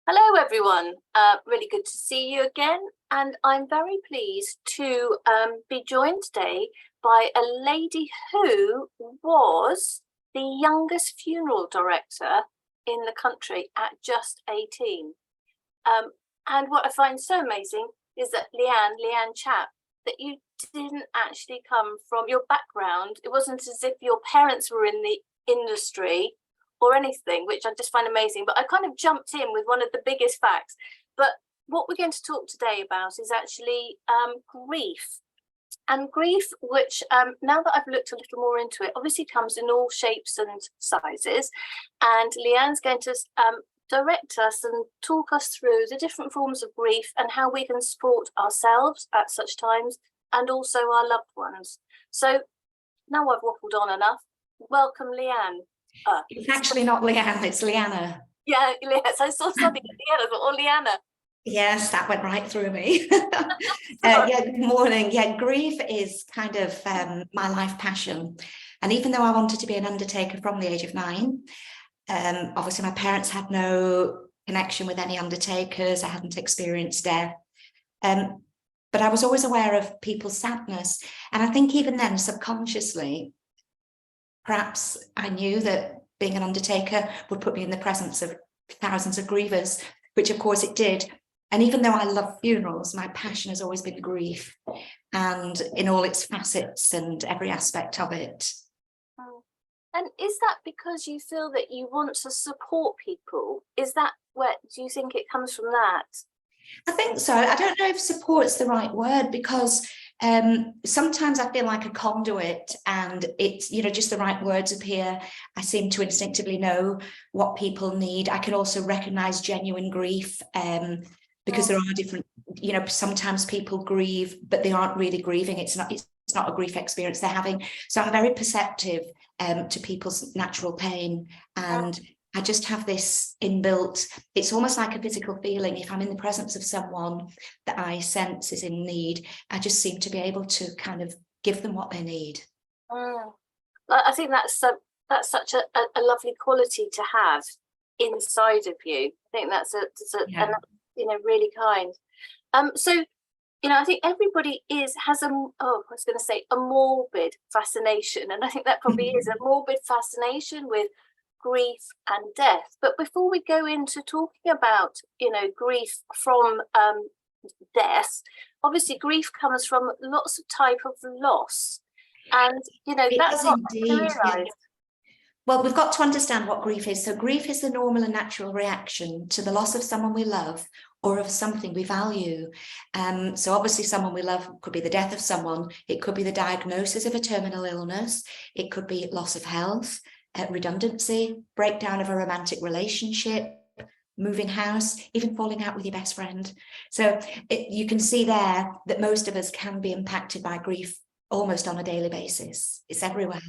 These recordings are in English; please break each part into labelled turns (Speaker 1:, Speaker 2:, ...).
Speaker 1: Hello everyone, really good to see you again, and I'm very pleased to be joined today by a lady who was the youngest funeral director in the country at just 18. And what I find so amazing is that Lianna Champ, that you didn't actually come from your background. It wasn't as if your parents were in the industry or anything, which I just find amazing. But I kind of jumped in with one of the biggest facts. But what we're going to talk today about is actually grief. And grief, which now that I've looked a little more into it, obviously comes in all shapes and sizes. And Leanne's going to direct us and talk us through the different forms of grief and how we can support ourselves at such times and also our loved ones. So now I've waffled on enough. Welcome, Lianne.
Speaker 2: It's actually not Lianne, it's Lianna.
Speaker 1: Yeah, yes, I saw something at the end, or Lianna.
Speaker 2: Yes, that went right through me. Yeah, good morning. Yeah, grief is kind of my life passion. And even though I wanted to be an undertaker from the age of 9, obviously my parents had no connection with any undertakers. I hadn't experienced death. But I was always aware of people's sadness. And I think even then, subconsciously, perhaps I knew that being an undertaker would put me in the presence of thousands of grievers, which of course it did. And even though I love funerals, my passion has always been grief, and in all its facets and every aspect of it.
Speaker 1: And is that because you feel that you want to support people? Is that where, do you think it comes from that?
Speaker 2: I think so. I don't know if support's the right word, because sometimes I feel like a conduit, and it's, just the right words appear. I seem to instinctively know what people need. I can also recognize genuine grief, because there are different, sometimes people grieve, but they aren't really grieving. It's not a grief experience they're having. So I'm very perceptive to people's natural pain, and I just have this inbuilt, it's almost like a physical feeling. If I'm in the presence of someone that I sense is in need, I just seem to be able to kind of give them what they need.
Speaker 1: I think that's such a lovely quality to have inside of you. I think that's really kind. So, I think everybody has a morbid fascination, and I think that probably is a morbid fascination with grief and death. But before we go into talking about grief from death, obviously grief comes from lots of type of loss, and that's what I realised.
Speaker 2: Well, we've got to understand what grief is. So grief is the normal and natural reaction to the loss of someone we love or of something we value. So obviously someone we love could be the death of someone. It could be the diagnosis of a terminal illness. It could be loss of health, redundancy, breakdown of a romantic relationship, moving house, even falling out with your best friend. So you can see there that most of us can be impacted by grief almost on a daily basis. It's everywhere.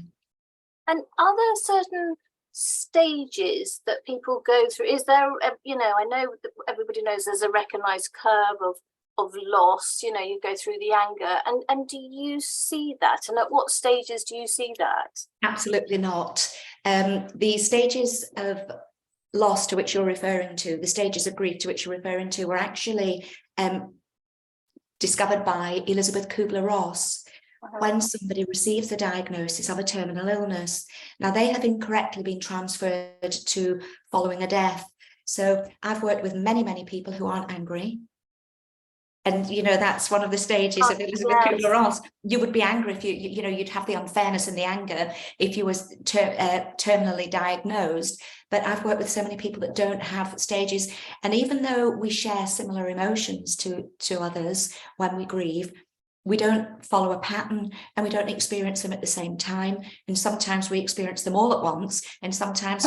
Speaker 1: And are there certain stages that people go through? Is there, I know that everybody knows there's a recognised curve of loss, you go through the anger, and do you see that? And at what stages do you see that?
Speaker 2: Absolutely not. The stages of loss to which you're referring to, the stages of grief to which you're referring to, were actually discovered by Elizabeth Kubler-Ross. When somebody receives a diagnosis of a terminal illness. Now, they have incorrectly been transferred to following a death. So I've worked with many, many people who aren't angry. And, that's one of the stages of Elizabeth Kubler-Ross. You would be angry if you'd have the unfairness and the anger if you was terminally diagnosed. But I've worked with so many people that don't have stages. And even though we share similar emotions to others when we grieve, we don't follow a pattern, and we don't experience them at the same time. And sometimes we experience them all at once, and sometimes,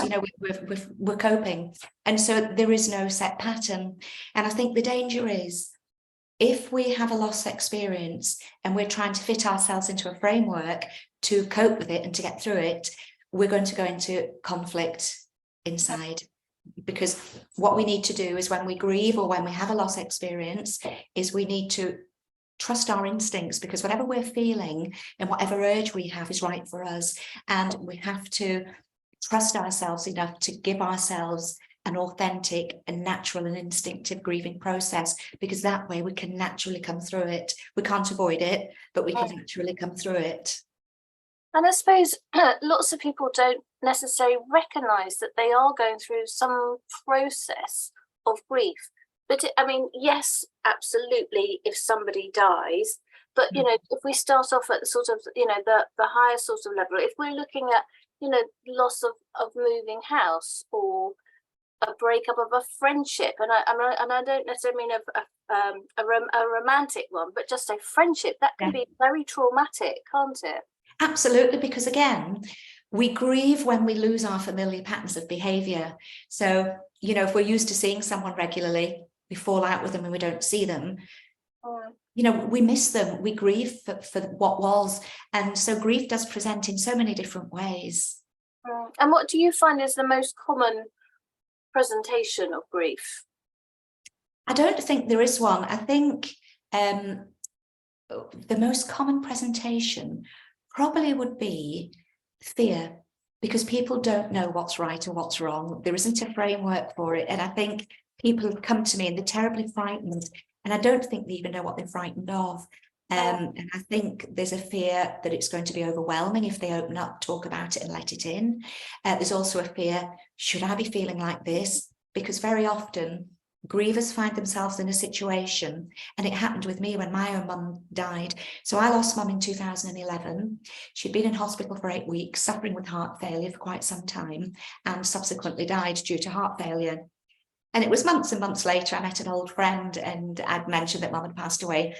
Speaker 2: we're coping. And so there is no set pattern. And I think the danger is, if we have a loss experience and we're trying to fit ourselves into a framework to cope with it and to get through it, we're going to go into conflict inside. Because what we need to do is, when we grieve or when we have a loss experience, is we need to trust our instincts, because whatever we're feeling and whatever urge we have is right for us. And we have to trust ourselves enough to give ourselves an authentic and natural and instinctive grieving process, because that way we can naturally come through it. We can't avoid it, but we can naturally come through it.
Speaker 1: And I suppose lots of people don't necessarily recognise that they are going through some process of grief. But I mean, yes, absolutely, if somebody dies, but, you know, if we start off at sort of, you know, the higher sort of level, if we're looking at, you know, loss of moving house, or a breakup of a friendship, and I don't necessarily mean a romantic one, but just a friendship, that can be very traumatic, can't it?
Speaker 2: Absolutely, because again, we grieve when we lose our familiar patterns of behaviour. So, you know, if we're used to seeing someone regularly, we fall out with them and we don't see them. You know, we miss them, we grieve for what was. And so grief does present in so many different ways.
Speaker 1: And what do you find is the most common presentation of grief?
Speaker 2: I don't think there is one. I think the most common presentation probably would be fear, because people don't know what's right or what's wrong. There isn't a framework for it. And I think people have come to me and they're terribly frightened. And I don't think they even know what they're frightened of. And I think there's a fear that it's going to be overwhelming if they open up, talk about it and let it in. There's also a fear, should I be feeling like this? Because very often grievers find themselves in a situation, and it happened with me when my own mum died. So I lost mum in 2011. She'd been in hospital for 8 weeks, suffering with heart failure for quite some time, and subsequently died due to heart failure. And it was months and months later, I met an old friend and I'd mentioned that mum had passed away.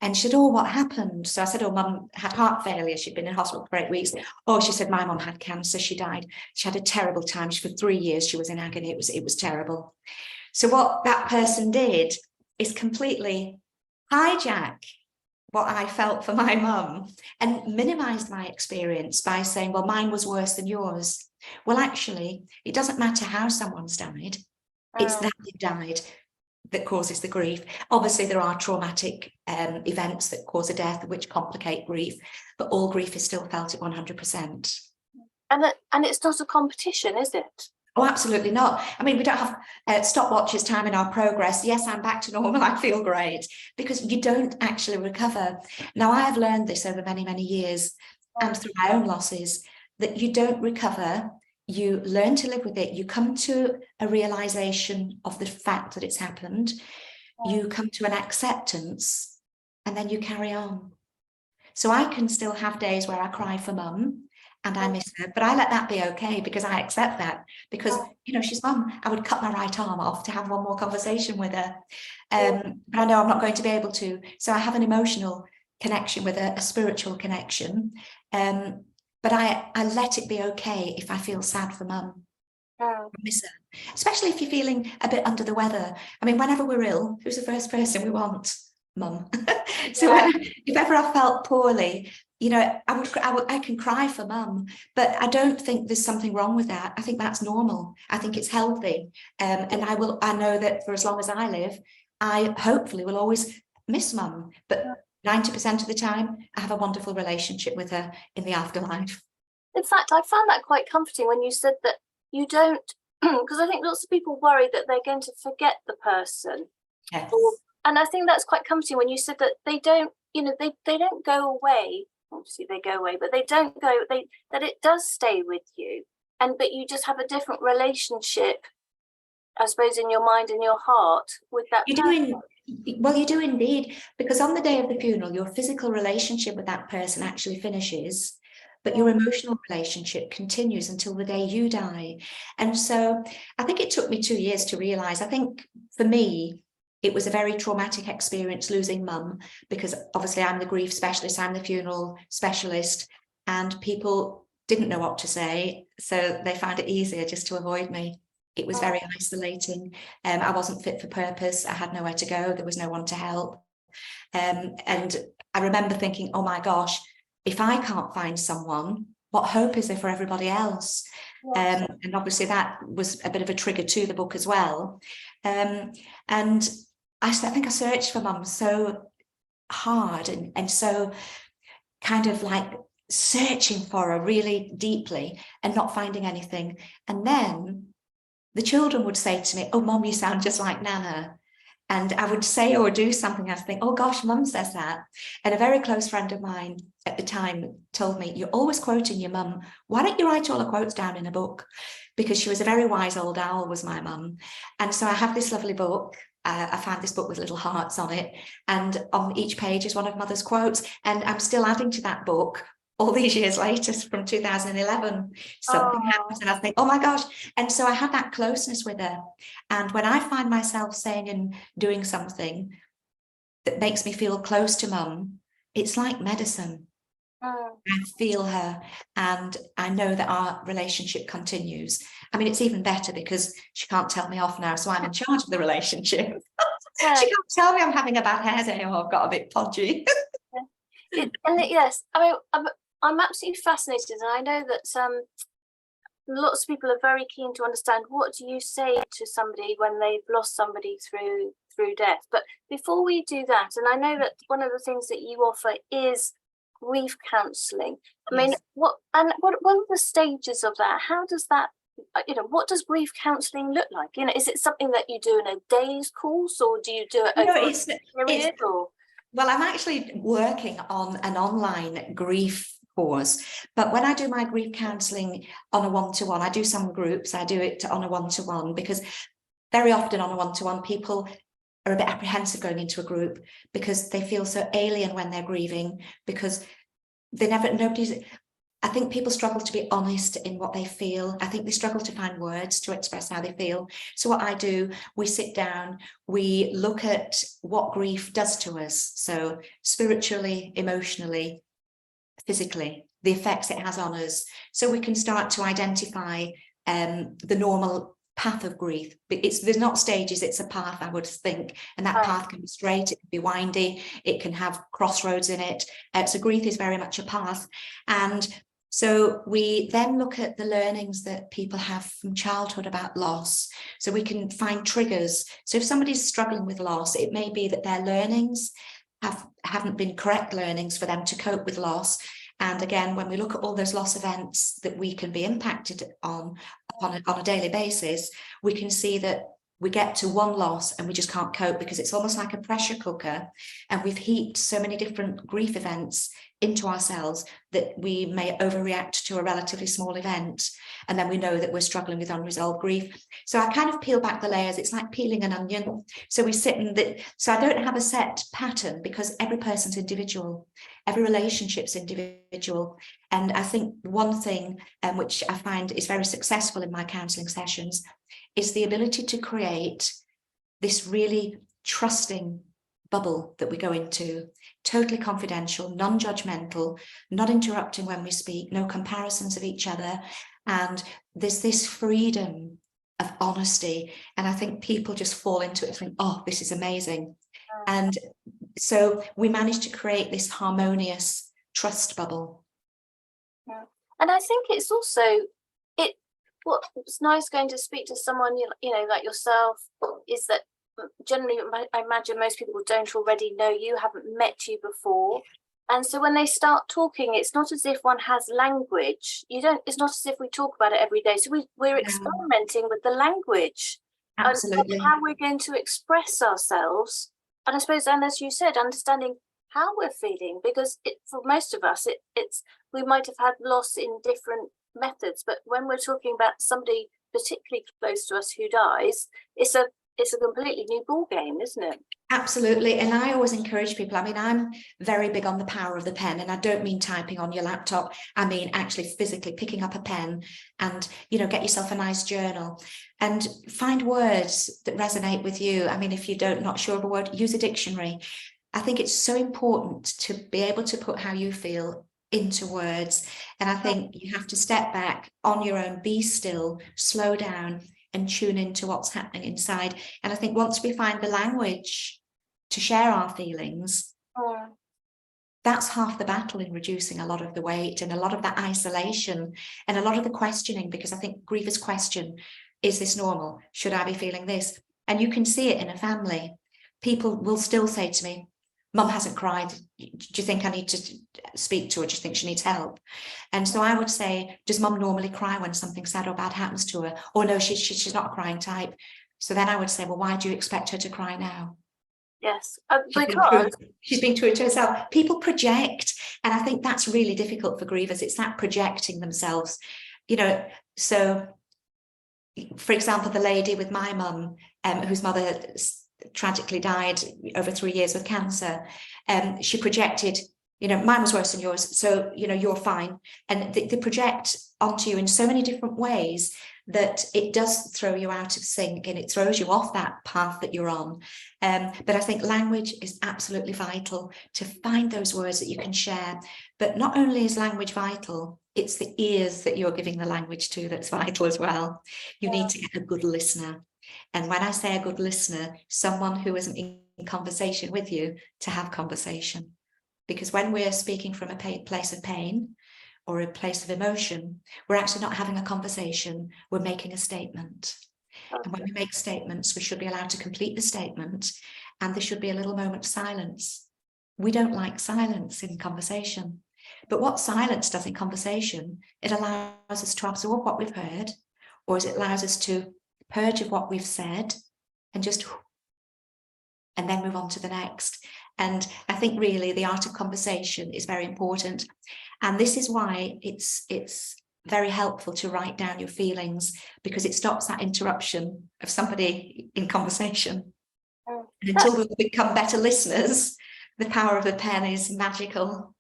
Speaker 2: And she said, oh, what happened? So I said, oh, mum had heart failure. She'd been in hospital for 8 weeks. Oh, she said, my mum had cancer. She died. She had a terrible time. For 3 years, she was in agony. It was terrible. So what that person did is completely hijack what I felt for my mum and minimized my experience by saying, well, mine was worse than yours. Well, actually, it doesn't matter how someone's died. It's that they died that causes the grief. Obviously, there are traumatic events that cause a death, which complicate grief, but all grief is still felt at 100%.
Speaker 1: And it's not a competition, is it?
Speaker 2: Oh, absolutely not. I mean, we don't have stopwatches time in our progress. Yes, I'm back to normal. I feel great, because you don't actually recover. Now, I have learned this over many, many years and through my own losses, that you don't recover. You learn to live with it. You come to a realization of the fact that it's happened. You come to an acceptance, and then you carry on. So I can still have days where I cry for mum and I miss her, but I let that be okay, because I accept that, because, you know, she's mum. I would cut my right arm off to have one more conversation with her. But I know I'm not going to be able to. So I have an emotional connection with her, a spiritual connection. But I let it be okay if I feel sad for mum. I miss her, especially if you're feeling a bit under the weather. I mean, whenever we're ill, who's the first person we want? Mum. So if ever I felt poorly, you know, I can cry for mum, but I don't think there's something wrong with that. I think that's normal. I think it's healthy. And I know that for as long as I live, I hopefully will always miss mum, but 90% of the time, I have a wonderful relationship with her in the afterlife.
Speaker 1: In fact, I found that quite comforting when you said that you don't, because I think lots of people worry that they're going to forget the person.
Speaker 2: Yes.
Speaker 1: And I think that's quite comforting when you said that they don't, you know, they don't go away. Obviously they go away, but they don't go, that it does stay with you. But you just have a different relationship, I suppose, in your mind and your heart with that person.
Speaker 2: Well, you do indeed, because on the day of the funeral, your physical relationship with that person actually finishes, but your emotional relationship continues until the day you die. And so I think it took me 2 years to realize. I think for me, it was a very traumatic experience losing mum, because obviously I'm the grief specialist, I'm the funeral specialist, and people didn't know what to say. So they found it easier just to avoid me. It was very isolating. I wasn't fit for purpose. I had nowhere to go. There was no one to help. And I remember thinking, oh my gosh, if I can't find someone, what hope is there for everybody else? Yes. And obviously that was a bit of a trigger to the book as well. And I think I searched for mum so hard and so kind of like searching for her really deeply and not finding anything. And then the children would say to me, "Oh, Mum, you sound just like Nana." And I would say or do something, I think, "Oh gosh, Mum says that." And a very close friend of mine at the time told me, "You're always quoting your mum. Why don't you write all the quotes down in a book?" Because she was a very wise old owl, was my mum. And so I have this lovely book. I found this book with little hearts on it. And on each page is one of Mother's quotes. And I'm still adding to that book all these years later, from 2011. Something happens and I think, "Oh my gosh." And so I had that closeness with her. And when I find myself saying and doing something that makes me feel close to Mum, it's like medicine. I feel her and I know that our relationship continues. I mean, it's even better because she can't tell me off now, so I'm in charge of the relationship. She can't tell me I'm having a bad hair day or I've got a bit podgy.
Speaker 1: Yes, I mean, I'm absolutely fascinated, and I know that lots of people are very keen to understand, what do you say to somebody when they've lost somebody through death? But before we do that, and I know that one of the things that you offer is grief counselling. I mean, what are the stages of that? How does that, what does grief counselling look like? Is it something that you do in a day's course, or do you do it over a period?
Speaker 2: Well, I'm actually working on an online grief course, but when I do my grief counselling on a one-to-one, I do some groups, I do it on a one-to-one, because very often on a one-to-one, people are a bit apprehensive going into a group because they feel so alien when they're grieving, because I think people struggle to be honest in what they feel. I think they struggle to find words to express how they feel. So what I do, we sit down, we look at what grief does to us. So spiritually, emotionally, physically, the effects it has on us. So we can start to identify the normal path of grief. There's not stages, it's a path, I would think, and that path can be straight, it can be windy, it can have crossroads in it. So grief is very much a path. And so we then look at the learnings that people have from childhood about loss. So we can find triggers. So if somebody's struggling with loss, it may be that their learnings haven't been correct learnings for them to cope with loss. And again, when we look at all those loss events that we can be impacted on a daily basis, we can see that we get to one loss and we just can't cope, because it's almost like a pressure cooker, and we've heaped so many different grief events into ourselves that we may overreact to a relatively small event, and then we know that we're struggling with unresolved grief. So I kind of peel back the layers. It's like peeling an onion. So we sit so I don't have a set pattern, because every person's individual, every relationship's individual. And I think one thing which I find is very successful in my counselling sessions is the ability to create this really trusting bubble that we go into, totally confidential, non-judgmental, not interrupting when we speak, no comparisons of each other. And there's this freedom of honesty. And I think people just fall into it and think, "Oh, this is amazing." And so we managed to create this harmonious trust bubble.
Speaker 1: Yeah. And I think it's also, what's nice going to speak to someone, like yourself, is that generally, I imagine most people don't already know you, haven't met you before. And so when they start talking, it's not as if one has language. It's not as if we talk about it every day. So we're experimenting with the language.
Speaker 2: Absolutely.
Speaker 1: And how we're going to express ourselves. And I suppose, and as you said, understanding how we're feeling, because for most of us, we might have had loss in different methods, but when we're talking about somebody particularly close to us who dies, it's a completely new ball game, isn't it?
Speaker 2: Absolutely. And I always encourage people, I mean, I'm very big on the power of the pen, and I don't mean typing on your laptop. I mean actually physically picking up a pen and, get yourself a nice journal and find words that resonate with you. I mean, if not sure of a word, use a dictionary. I think it's so important to be able to put how you feel into words. And I think you have to step back on your own, be still, slow down, and tune into what's happening inside. And I think once we find the language to share our feelings, that's half the battle in reducing a lot of the weight and a lot of that isolation and a lot of the questioning, because I think grievers question, is this normal? Should I be feeling this? And you can see it in a family. People will still say to me, Mum hasn't cried. Do you think I need to speak to her? Do you think she needs help? And so I would say, does Mum normally cry when something sad or bad happens to her? Or no, she's not a crying type. So then I would say, well, why do you expect her to cry now?
Speaker 1: Yes,
Speaker 2: Because she's been true to herself. People project, and I think that's really difficult for grievers. It's that projecting themselves, you know. So, for example, the lady with my mum, whose mother tragically died over 3 years with cancer, she projected, you know, mine was worse than yours, so, you know, you're fine. And they project onto you in so many different ways that it does throw you out of sync, and it throws you off that path that you're on. But I think language is absolutely vital to find those words that you can share. But not only is language vital, it's the ears that you're giving the language to that's vital as well. You need to get a good listener. And when I say a good listener, someone who isn't in conversation with you to have conversation. Because when we're speaking from a place of pain or a place of emotion, we're actually not having a conversation, we're making a statement. And when we make statements, we should be allowed to complete the statement, and there should be a little moment of silence. We don't like silence in conversation. But what silence does in conversation, it allows us to absorb what we've heard, or it allows us to purge of what we've said and then move on to the next. And I think really the art of conversation is very important. And this is why it's very helpful to write down your feelings, because it stops that interruption of somebody in conversation. And until we become better listeners, the power of the pen is magical.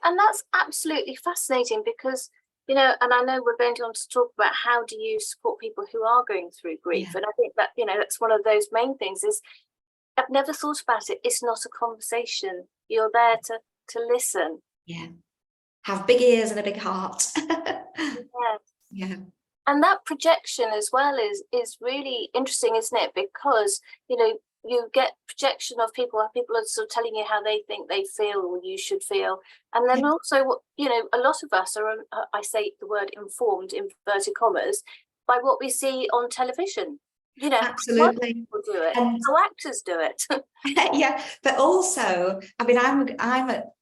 Speaker 1: And that's absolutely fascinating, because, you know, and I know we're going on to talk about how do you support people who are going through grief. Yeah. And I think that, you know, that's one of those main things is, I've never thought about it. It's not a conversation. You're there to listen.
Speaker 2: Yeah. Have big ears and a big heart.
Speaker 1: Yes.
Speaker 2: Yeah.
Speaker 1: And that projection as well is really interesting, isn't it? Because, you know, you get projection of people are sort of telling you how they think they feel or you should feel. And then also, you know, a lot of us are, I say the word informed, inverted commas, by what we see on television. You know,
Speaker 2: absolutely.
Speaker 1: How people do it, how actors do it.
Speaker 2: Yeah, but also, I mean,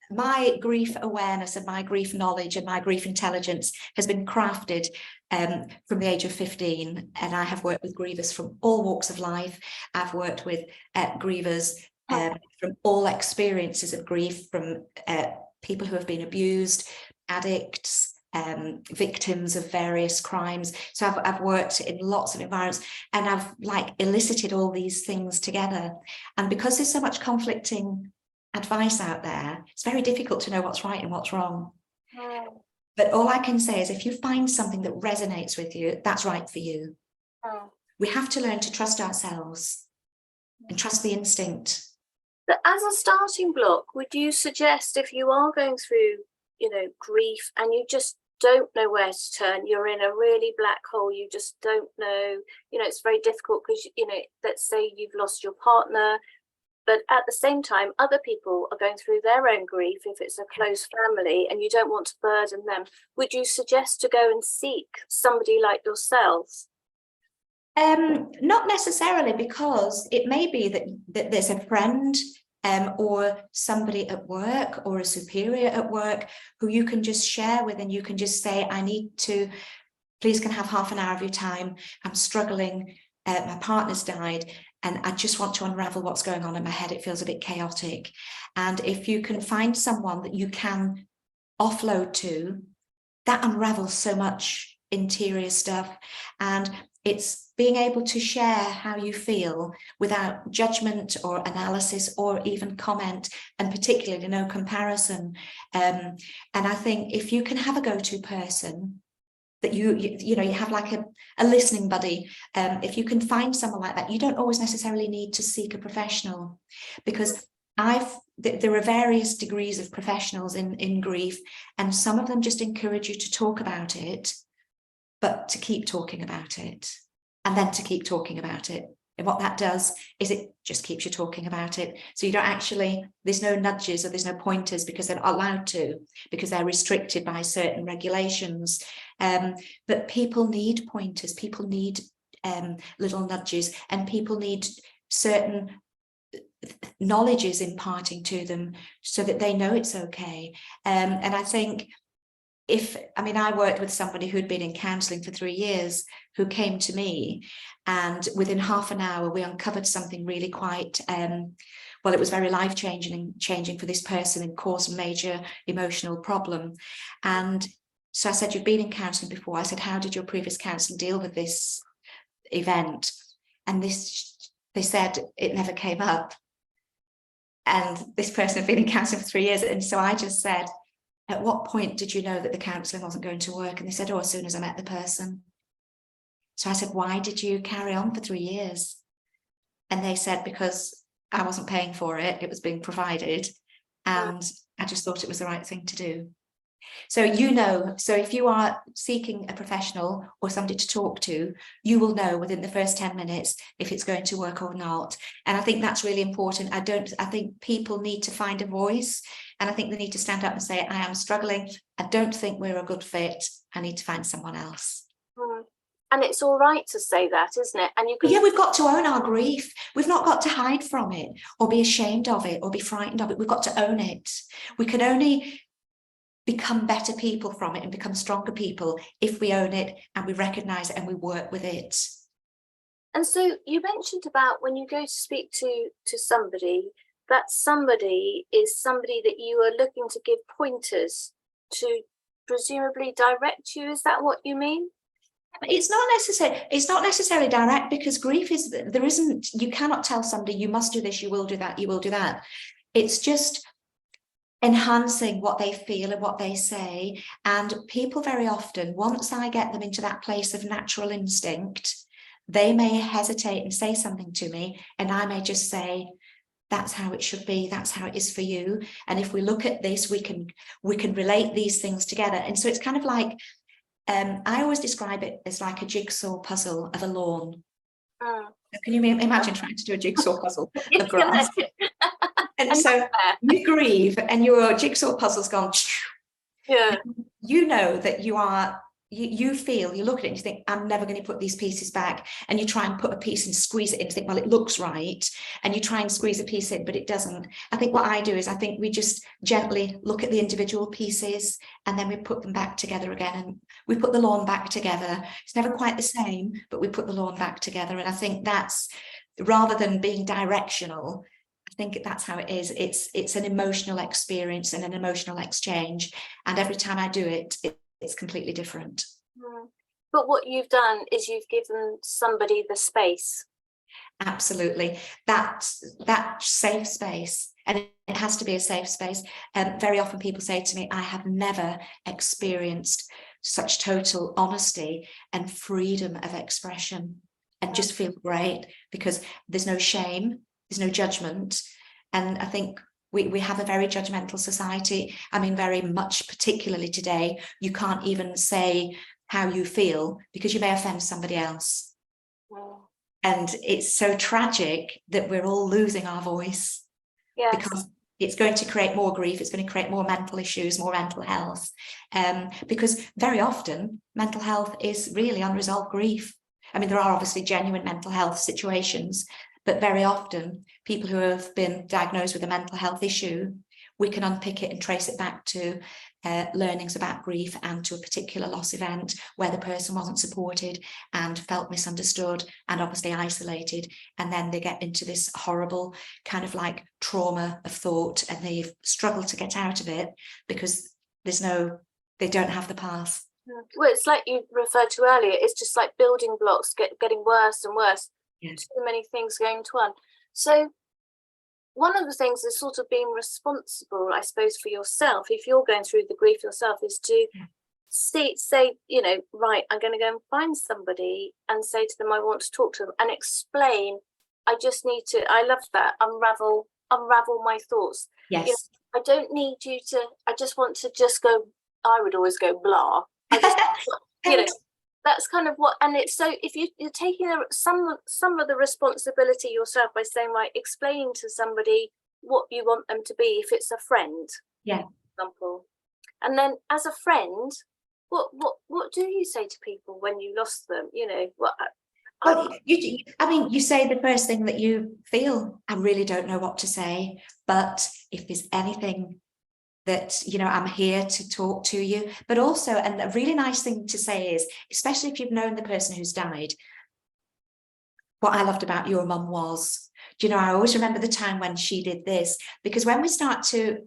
Speaker 2: my grief awareness and my grief knowledge and my grief intelligence has been crafted from the age of 15, and I have worked with grievers from all walks of life. I've worked with grievers from all experiences of grief, from people who have been abused, addicts, victims of various crimes. So I've worked in lots of environments, and I've like elicited all these things together. And because there's so much conflicting advice out there, it's very difficult to know what's right and what's wrong. But all I can say is, if you find something that resonates with you, that's right for you. We have to learn to trust ourselves and trust the instinct.
Speaker 1: But as a starting block, would you suggest, if you are going through, you know, grief and you just don't know where to turn, you're in a really black hole, you just don't know, you know, it's very difficult because, you know, let's say you've lost your partner, but at the same time, other people are going through their own grief, if it's a close family, and you don't want to burden them. Would you suggest to go and seek somebody like yourself?
Speaker 2: Not necessarily, because it may be that there's a friend or somebody at work or a superior at work who you can just share with, and you can just say, I need to, please can I have half an hour of your time? I'm struggling, my partner's died, and I just want to unravel what's going on in my head. It feels a bit chaotic. And if you can find someone that you can offload to, that unravels so much interior stuff. And it's being able to share how you feel without judgment or analysis or even comment, and particularly no comparison. And I think if you can have a go-to person that you know, you have like a listening buddy, if you can find someone like that, you don't always necessarily need to seek a professional, because there are various degrees of professionals in grief, and some of them just encourage you to talk about it, but to keep talking about it, and then to keep talking about it. And what that does is it just keeps you talking about it. So you don't actually, there's no nudges or there's no pointers, because they're not allowed to, because they're restricted by certain regulations. But people need pointers, people need little nudges, and people need certain knowledge is imparting to them so that they know it's okay. And I think I worked with somebody who'd been in counselling for 3 years, who came to me, and within half an hour we uncovered something really quite it was very life-changing for this person and caused a major emotional problem. And so I said, you've been in counselling before. I said, how did your previous counsellor deal with this event? And they said it never came up. And this person had been in counselling for 3 years. And so I just said, at what point did you know that the counselling wasn't going to work? And they said, as soon as I met the person. So I said, why did you carry on for 3 years? And they said, because I wasn't paying for it. It was being provided. And I just thought it was the right thing to do. So, so if you are seeking a professional or somebody to talk to, you will know within the first 10 minutes if it's going to work or not. And I think that's really important. I think people need to find a voice, and I think they need to stand up and say, I am struggling. I don't think we're a good fit. I need to find someone else.
Speaker 1: And it's all right to say that, isn't it? And
Speaker 2: we've got to own our grief. We've not got to hide from it or be ashamed of it or be frightened of it. We've got to own it. We can only become better people from it and become stronger people if we own it and we recognise it and we work with it.
Speaker 1: And so you mentioned about when you go to speak to somebody, that somebody is somebody that you are looking to give pointers to, presumably direct you. Is that what you mean?
Speaker 2: It's not necessarily direct, because grief is, you cannot tell somebody you must do this, you will do that, you will do that. It's just enhancing what they feel and what they say. And people very often, once I get them into that place of natural instinct, they may hesitate and say something to me, and I may just say, that's how it should be, that's how it is for you. And if we look at this, we can relate these things together. And so it's kind of like, I always describe it as like a jigsaw puzzle of a lawn. Can you imagine trying to do a jigsaw puzzle of grass? And so you grieve and your jigsaw puzzle's gone.
Speaker 1: Yeah.
Speaker 2: You know that you feel, you look at it and you think, I'm never going to put these pieces back. And you try and put a piece and squeeze it in and think, well, it looks right. And you try and squeeze a piece in, but it doesn't. I think what I do is we just gently look at the individual pieces and then we put them back together again. And we put the lawn back together. It's never quite the same, but we put the lawn back together. And I think that's, rather than being directional, I think that's how it is. It's an emotional experience and an emotional exchange. And every time I do it, it's completely different.
Speaker 1: But what you've done is you've given somebody the space.
Speaker 2: Absolutely. That safe space, and it has to be a safe space. Very often people say to me, I have never experienced such total honesty and freedom of expression, and just feel great because there's no shame, there's no judgment. And I think we have a very judgmental society. I mean, very much, particularly today, you can't even say how you feel because you may offend somebody else. And it's so tragic that we're all losing our voice. Yes. Because it's going to create more grief, it's going to create more mental issues, more mental health. Because very often mental health is really unresolved grief. I mean, there are obviously genuine mental health situations, but very often people who have been diagnosed with a mental health issue, we can unpick it and trace it back to learnings about grief and to a particular loss event where the person wasn't supported and felt misunderstood and obviously isolated. And then they get into this horrible kind of like trauma of thought, and they've struggled to get out of it because they don't have the path.
Speaker 1: Well, it's like you referred to earlier, it's just like building blocks getting worse and worse.
Speaker 2: Yes.
Speaker 1: Too many things going to one. So one of the things is sort of being responsible, I suppose, for yourself, if you're going through the grief yourself, is to say, right, I'm going to go and find somebody and say to them, I want to talk to them and explain. I just need to, I love that, unravel my thoughts.
Speaker 2: Yes.
Speaker 1: You know, I don't need you to, I just want to just go, I would always go blah. I just, that's kind of what, and it's so if you're taking some of the responsibility yourself by saying, right, explaining to somebody what you want them to be, if it's a friend,
Speaker 2: for
Speaker 1: example, and then as a friend, what do you say to people when you lost them? You know, what
Speaker 2: Well, I mean, you say the first thing that you feel. I really don't know what to say, but if there's anything that, you know, I'm here to talk to you. But also, and a really nice thing to say is, especially if you've known the person who's died, what I loved about your mum was, do you know, I always remember the time when she did this, because when we start to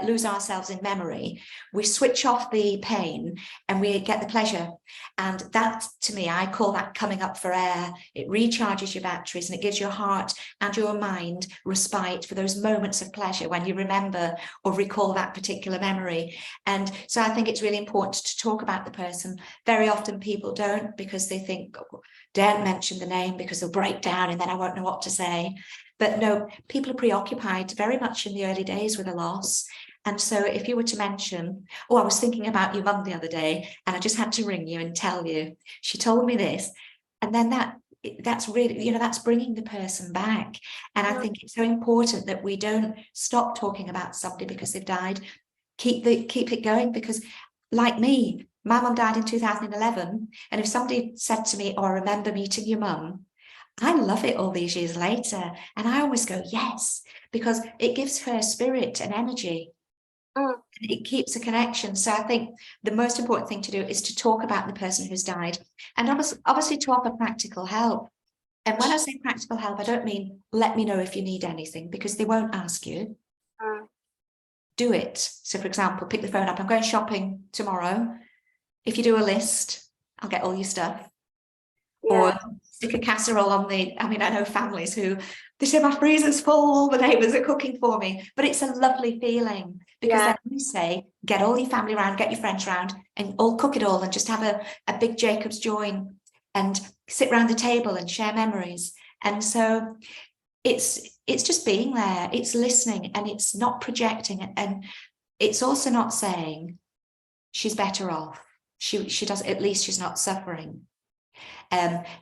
Speaker 2: lose ourselves in memory, we switch off the pain and we get the pleasure. And that, to me, I call that coming up for air. It recharges your batteries and it gives your heart and your mind respite for those moments of pleasure when you remember or recall that particular memory. And so I think it's really important to talk about the person. Very often people don't, because they think, oh, don't mention the name because they'll break down and then I won't know what to say. But no, people are preoccupied very much in the early days with a loss. And so if you were to mention, oh, I was thinking about your mum the other day and I just had to ring you and tell you, she told me this. And then that's really, you know, that's bringing the person back. And I think it's so important that we don't stop talking about somebody because they've died. Keep it going, because like me, my mum died in 2011. And if somebody said to me, oh, I remember meeting your mum, I love it all these years later. And I always go, yes, because it gives her spirit and energy. It keeps a connection. So I think the most important thing to do is to talk about the person who's died, and obviously to offer practical help. And when I say practical help, I don't mean let me know if you need anything, because they won't ask you. Do it. So for example, pick the phone up. I'm going shopping tomorrow. If you do a list, I'll get all your stuff. Or stick a casserole on the, I mean, I know families who, they say my freezer's full, all the neighbours are cooking for me, but it's a lovely feeling, because then you say, get all your family around, get your friends around and all cook it all and just have a big Jacob's join and sit around the table and share memories. And so it's just being there, it's listening, and it's not projecting, and it's also not saying she's better off. She does, at least she's not suffering.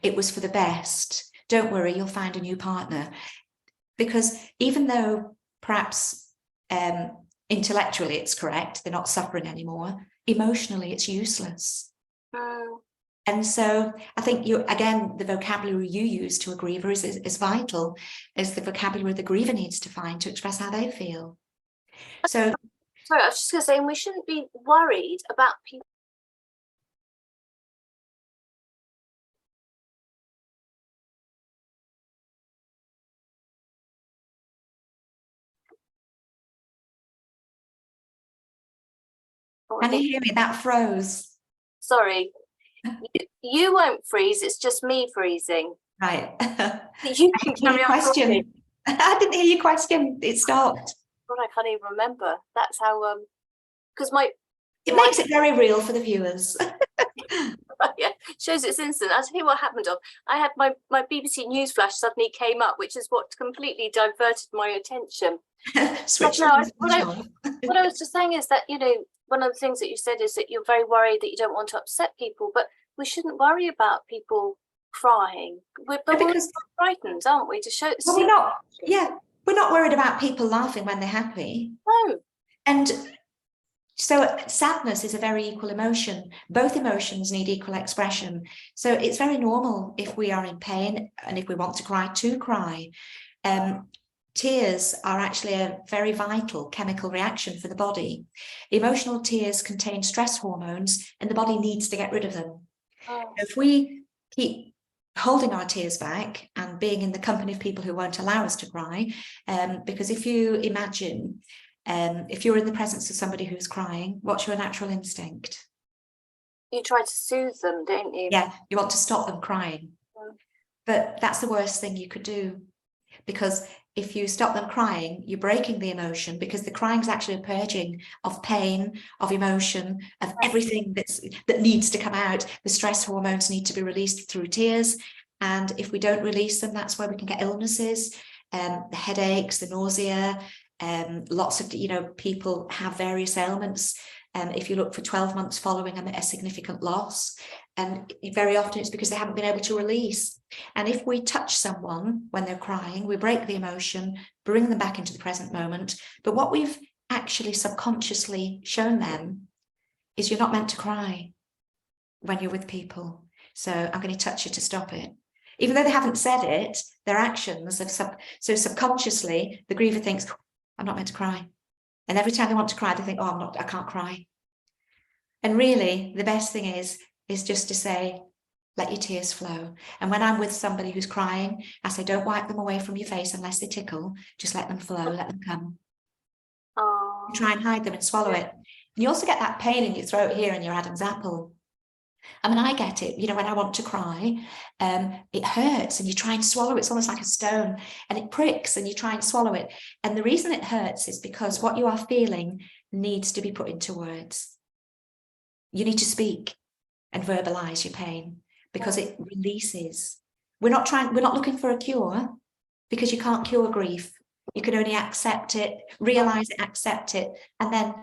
Speaker 2: It was for the best. Don't worry, you'll find a new partner. Because even though perhaps intellectually it's correct, they're not suffering anymore, emotionally it's useless. And so I think again, the vocabulary you use to a griever is vital, is the vocabulary the griever needs to find to express how they feel. So,
Speaker 1: sorry, I was just going to say, we shouldn't be worried about people.
Speaker 2: Can you hear me? That froze.
Speaker 1: Sorry, you won't freeze. It's just me freezing.
Speaker 2: Right.
Speaker 1: You can carry on
Speaker 2: question. I didn't hear your question. It stopped.
Speaker 1: God, I can't even remember. That's how because
Speaker 2: it makes it very real for the viewers.
Speaker 1: Yeah, shows it's instant. I'll tell you what happened. I had my BBC News flash suddenly came up, which is what completely diverted my attention.
Speaker 2: Switch
Speaker 1: what I was just saying is that, you know, one of the things that you said is that you're very worried that you don't want to upset people, but we shouldn't worry about people crying. We're frightened, aren't we? To show.
Speaker 2: Well, we're not worried about people laughing when they're happy.
Speaker 1: No.
Speaker 2: And so sadness is a very equal emotion. Both emotions need equal expression. So it's very normal if we are in pain and if we want to cry, to cry. Tears are actually a very vital chemical reaction for the body. Emotional tears contain stress hormones and the body needs to get rid of them. If we keep holding our tears back and being in the company of people who won't allow us to cry, because if you imagine, if you're in the presence of somebody who's crying, what's your natural instinct?
Speaker 1: You try to soothe them, don't you?
Speaker 2: Yeah, you want to stop them crying. But that's the worst thing you could do, because if you stop them crying, you're breaking the emotion, because the crying is actually a purging of pain, of emotion, of everything that needs to come out. The stress hormones need to be released through tears. And if we don't release them, that's where we can get illnesses, the headaches, the nausea. Lots of, you know, people have various ailments. If you look for 12 months following a significant loss, and very often it's because they haven't been able to release. And if we touch someone when they're crying, we break the emotion, bring them back into the present moment. But what we've actually subconsciously shown them is you're not meant to cry when you're with people. So I'm going to touch you to stop it. Even though they haven't said it, their actions have so subconsciously the griever thinks, I'm not meant to cry. And every time they want to cry, they think, oh, I can't cry. And really, the best thing is just to say, let your tears flow. And when I'm with somebody who's crying, I say, don't wipe them away from your face unless they tickle. Just let them flow, let them come.
Speaker 1: Oh.
Speaker 2: You try and hide them and swallow it. And you also get that pain in your throat here in your Adam's apple. I mean, I get it, when I want to cry, it hurts and you try and swallow it. It's almost like a stone and it pricks and you try and swallow it. And the reason it hurts is because what you are feeling needs to be put into words. You need to speak and verbalize your pain because it releases. We're not looking for a cure because you can't cure grief. You can only accept it, realize it, accept it, and then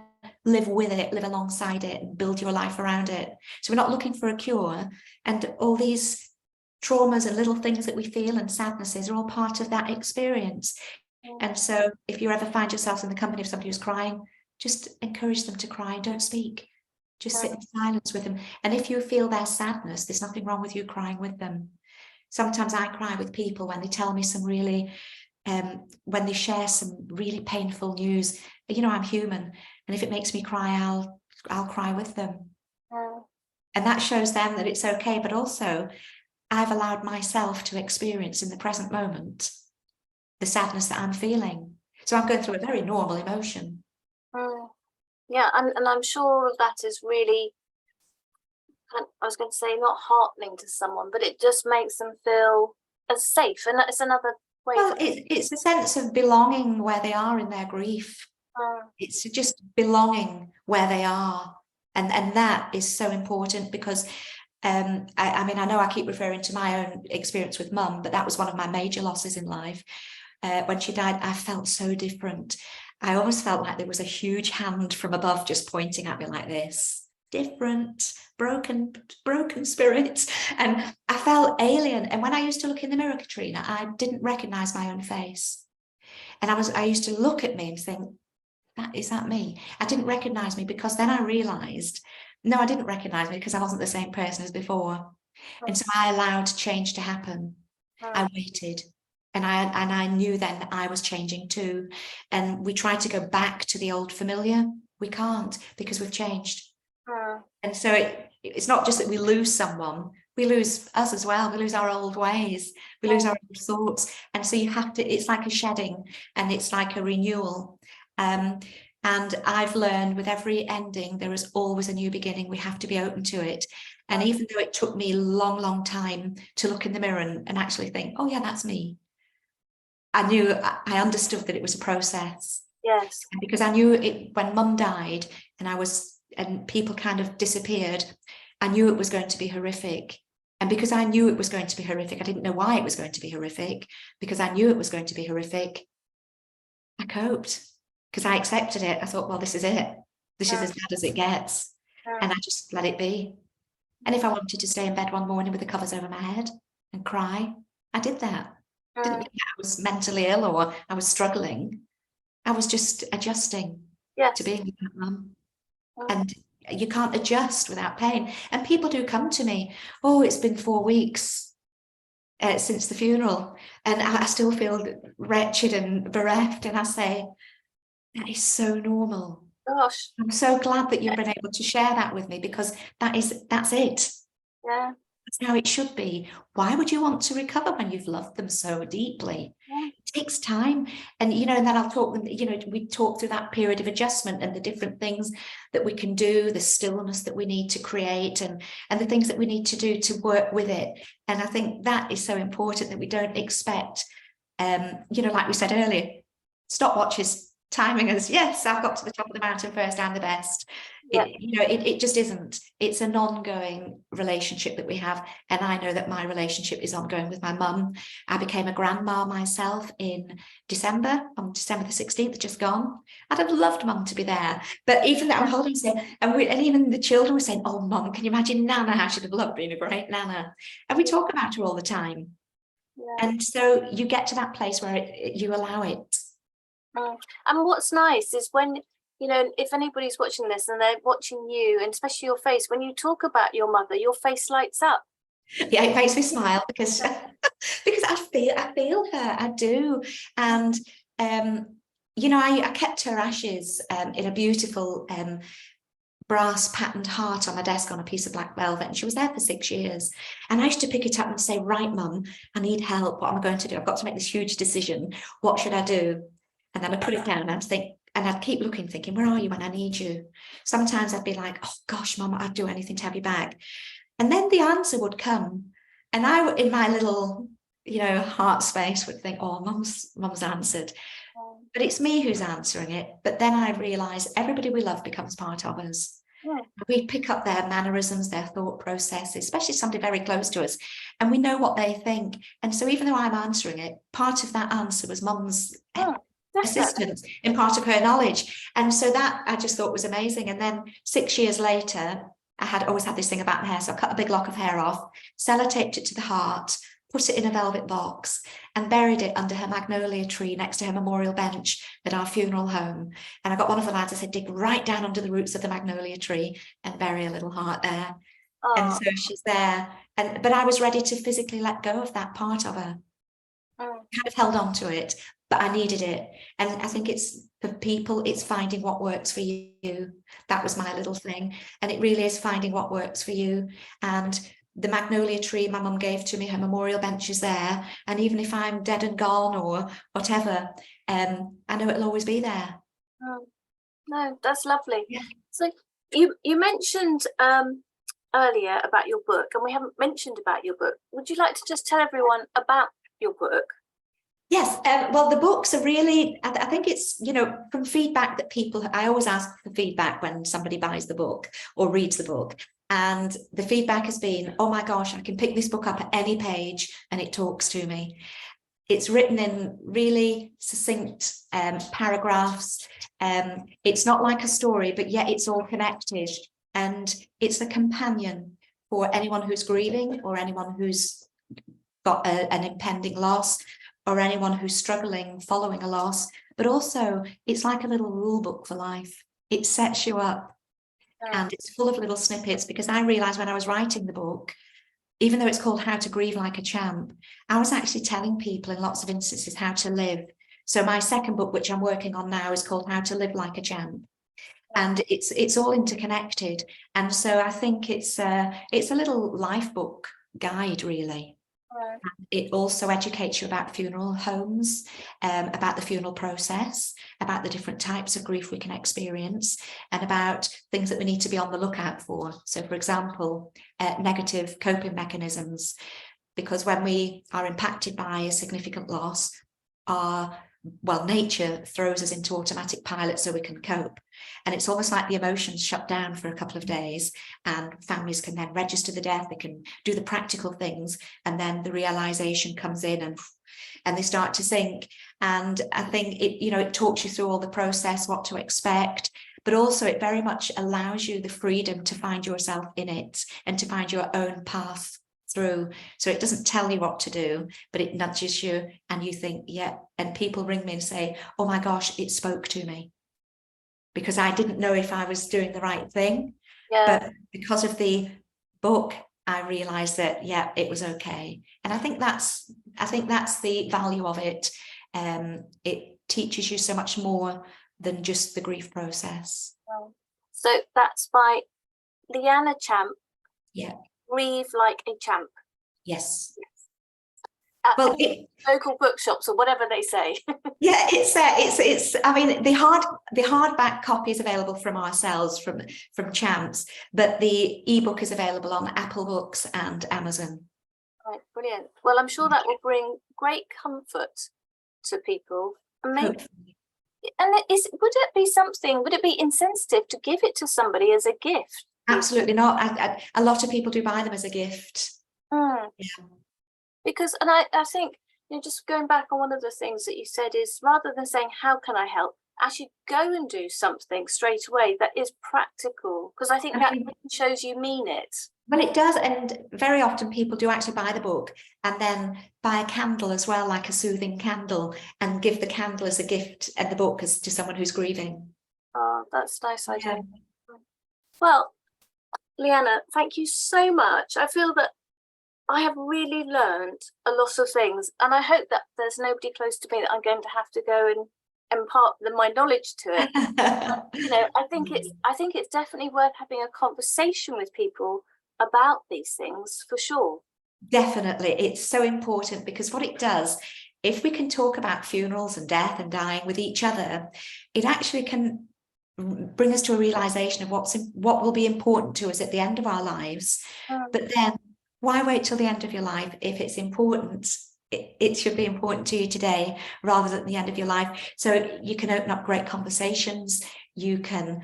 Speaker 2: live with it, live alongside it, and build your life around it. So we're not looking for a cure. And all these traumas and little things that we feel and sadnesses are all part of that experience. And so if you ever find yourself in the company of somebody who's crying, just encourage them to cry and don't speak. Just sit in silence with them. And if you feel their sadness, there's nothing wrong with you crying with them. Sometimes I cry with people when they tell me some really, when they share some really painful news. I'm human. And if it makes me cry, I'll cry with them. And that shows them that it's okay. But also, I've allowed myself to experience in the present moment the sadness that I'm feeling. So I'm going through a very normal emotion.
Speaker 1: Yeah, and I'm sure all of that is really, I was going to say, not heartening to someone, but it just makes them feel as safe. And that's another way.
Speaker 2: Well, it's a sense of belonging where they are in their grief. It's just belonging where they are. And that is so important because, I mean, I know I keep referring to my own experience with Mum, but that was one of my major losses in life. When she died, I felt so different. I almost felt like there was a huge hand from above just pointing at me like this. Different, broken spirits. And I felt alien. And when I used to look in the mirror, Katrina, I didn't recognize my own face. And I used to look at me and think, is that me? I didn't recognize me because then I realized, no, I didn't recognize me because I wasn't the same person as before. And so I allowed change to happen. I waited. And I knew then that I was changing too. And we tried to go back to the old familiar. We can't because we've changed. And so it's not just that we lose someone, we lose us as well. We lose our old ways, we lose our old thoughts. And so you have to, it's like a shedding and it's like a renewal. And I've learned with every ending, there is always a new beginning. We have to be open to it. And even though it took me a long time to look in the mirror and actually think, oh yeah, that's me. I understood that it was a process.
Speaker 1: Yes.
Speaker 2: Because I knew it when Mum died and people kind of disappeared, I knew it was going to be horrific. And because I knew it was going to be horrific, I didn't know why it was going to be horrific. Because I knew it was going to be horrific, I coped. Because I accepted it. I thought, well, this is it. This is as bad as it gets. And I just let it be. And if I wanted to stay in bed one morning with the covers over my head and cry, I did that. Didn't mean I was mentally ill or I was struggling. I was just adjusting to being with that Mum. And you can't adjust without pain. And people do come to me, oh, it's been 4 weeks since the funeral and I still feel wretched and bereft. And I say, that is so normal.
Speaker 1: Gosh.
Speaker 2: I'm so glad that you've been able to share that with me because that's it.
Speaker 1: Yeah.
Speaker 2: That's how it should be. Why would you want to recover when you've loved them so deeply? It takes time. And, and then I'll talk them, we talk through that period of adjustment and the different things that we can do, the stillness that we need to create and the things that we need to do to work with it. And I think that is so important that we don't expect, like we said earlier, stopwatches timing us. Yes, I've got to the top of the mountain first and the best. It just isn't. It's an ongoing relationship that we have. And I know that my relationship is ongoing with my Mum. I became a grandma myself in December, on December the 16th, just gone. I'd have loved Mum to be there. But even that, I'm holding saying, and even the children were saying, oh, Mum, can you imagine Nana, how she'd have loved being a great Nana? And we talk about her all the time. And so you get to that place where you allow it.
Speaker 1: And what's nice is when, if anybody's watching this and they're watching you, and especially your face, when you talk about your mother, your face lights up.
Speaker 2: Yeah, it makes me smile because feel her, I do. And you know, I kept her ashes in a beautiful brass patterned heart on my desk on a piece of black velvet, and she was there for 6 years. And I used to pick it up and say, right, Mum, I need help. What am I going to do? I've got to make this huge decision. What should I do? And then I put it down and I'd think, and I'd keep looking, thinking, where are you when I need you? Sometimes I'd be like, oh gosh, Mum, I'd do anything to have you back. And then the answer would come. And I, in my little, you know, heart space, would think, oh, Mum's answered. But it's me who's answering it. But then I realise everybody we love becomes part of us.
Speaker 1: Yeah.
Speaker 2: We pick up their mannerisms, their thought processes, especially somebody very close to us, and we know what they think. And so even though I'm answering it, part of that answer was Mum's assistance in part of her knowledge. And so that I just thought was amazing. And then 6 years later, I had always had this thing about my hair. So I cut a big lock of hair off, sellotaped it to the heart, put it in a velvet box and buried it under her magnolia tree next to her memorial bench at our funeral home. And I got one of the lads, I said, dig right down under the roots of the magnolia tree and bury a little heart there. Oh. And so she's there. But I was ready to physically let go of that part of her. Kind of held on to it, but I needed it. And I think it's for people, it's finding what works for you. That was my little thing. And it really is finding what works for you. And the magnolia tree my mum gave to me, her memorial bench is there. And even if I'm dead and gone or whatever, I know it'll always be there.
Speaker 1: Oh, no, that's lovely.
Speaker 2: Yeah.
Speaker 1: So you mentioned earlier about your book, and we haven't mentioned about your book. Would you like to just tell everyone about your book?
Speaker 2: Yes, well, the books are really, I think it's, you know, from feedback that people, I always ask for feedback when somebody buys the book or reads the book. And the feedback has been, oh my gosh, I can pick this book up at any page and it talks to me. It's written in really succinct paragraphs. It's not like a story, but yet it's all connected. And it's a companion for anyone who's grieving or anyone who's got an impending loss, or anyone who's struggling following a loss. But also it's like a little rule book for life. It sets you up. And it's full of little snippets, because I realized when I was writing the book, even though it's called How to Grieve Like a Champ, I was actually telling people in lots of instances how to live. So my second book, which I'm working on now, is called How to Live Like a Champ. And it's all interconnected. And so I think it's a little life book guide, really. It also educates you about funeral homes, about the funeral process, about the different types of grief we can experience, and about things that we need to be on the lookout for. So, for example, negative coping mechanisms, because when we are impacted by a significant loss, nature throws us into automatic pilot so we can cope. And it's almost like the emotions shut down for a couple of days, and families can then register the death, they can do the practical things, and then the realization comes in and they start to sink. And I think it talks you through all the process, what to expect, but also it very much allows you the freedom to find yourself in it and to find your own path through. So it doesn't tell you what to do, but it nudges you, and you think, yeah. And people ring me and say, oh my gosh, it spoke to me, because I didn't know if I was doing the right thing. But because of the book, I realized that, yeah, it was okay. And I think that's the value of it. It teaches you so much more than just the grief process.
Speaker 1: So that's by Lianna Champ.
Speaker 2: Yeah.
Speaker 1: Grieve Like a Champ.
Speaker 2: Yes.
Speaker 1: Well, local bookshops or whatever they say.
Speaker 2: Yeah, it's. I mean, the hardback copy is available from ourselves, from Champs, but the ebook is available on Apple Books and Amazon.
Speaker 1: Right, brilliant. Well, I'm sure that will bring great comfort to people. Would it be insensitive to give it to somebody as a gift?
Speaker 2: Absolutely not. A lot of people do buy them as a gift. Yeah.
Speaker 1: Because, and I think, just going back on one of the things that you said is, rather than saying, how can I help, actually go and do something straight away that is practical, because I think that shows you mean it. Well,
Speaker 2: it does. And very often people do actually buy the book and then buy a candle as well, like a soothing candle, and give the candle as a gift and the book as to someone who's grieving.
Speaker 1: Oh, that's a nice idea. Yeah. Well, Lianna, thank you so much. I feel that I have really learned a lot of things, and I hope that there's nobody close to me that I'm going to have to go and impart my knowledge to it. You know, I think it's definitely worth having a conversation with people about these things, for sure.
Speaker 2: Definitely, it's so important, because what it does, if we can talk about funerals and death and dying with each other, it actually can bring us to a realization of what will be important to us at the end of our lives. But then why wait till the end of your life? If it's important, it should be important to you today rather than at the end of your life. So you can open up great conversations. You can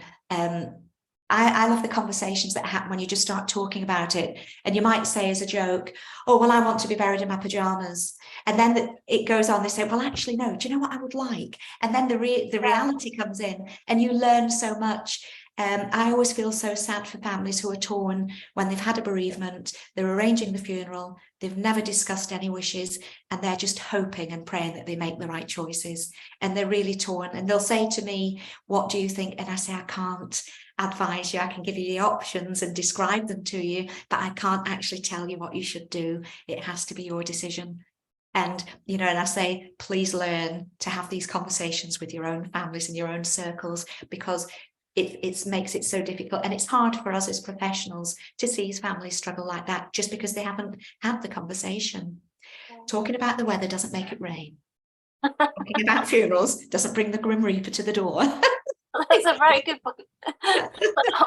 Speaker 2: I love the conversations that happen when you just start talking about it, and you might say as a joke, oh, well, I want to be buried in my pajamas. And then it goes on, they say, well, actually, no, do you know what I would like? And then the reality comes in, and you learn so much. I always feel so sad for families who are torn when they've had a bereavement, they're arranging the funeral, they've never discussed any wishes, and they're just hoping and praying that they make the right choices. And they're really torn, and they'll say to me, what do you think? And I say, I can't advise you. I can give you the options and describe them to you, but I can't actually tell you what you should do. It has to be your decision. And, you know, and I say, please learn to have these conversations with your own families and your own circles, because it makes it so difficult. And it's hard for us as professionals to see families struggle like that just because they haven't had the conversation. Talking about the weather doesn't make it rain. Talking about funerals doesn't bring the Grim Reaper to the door.
Speaker 1: That's a very good point.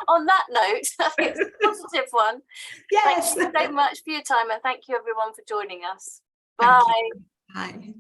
Speaker 1: On that note, I think it's a positive one.
Speaker 2: Yes.
Speaker 1: Thank you so much for your time, and thank you everyone for joining us. Bye.
Speaker 2: Bye.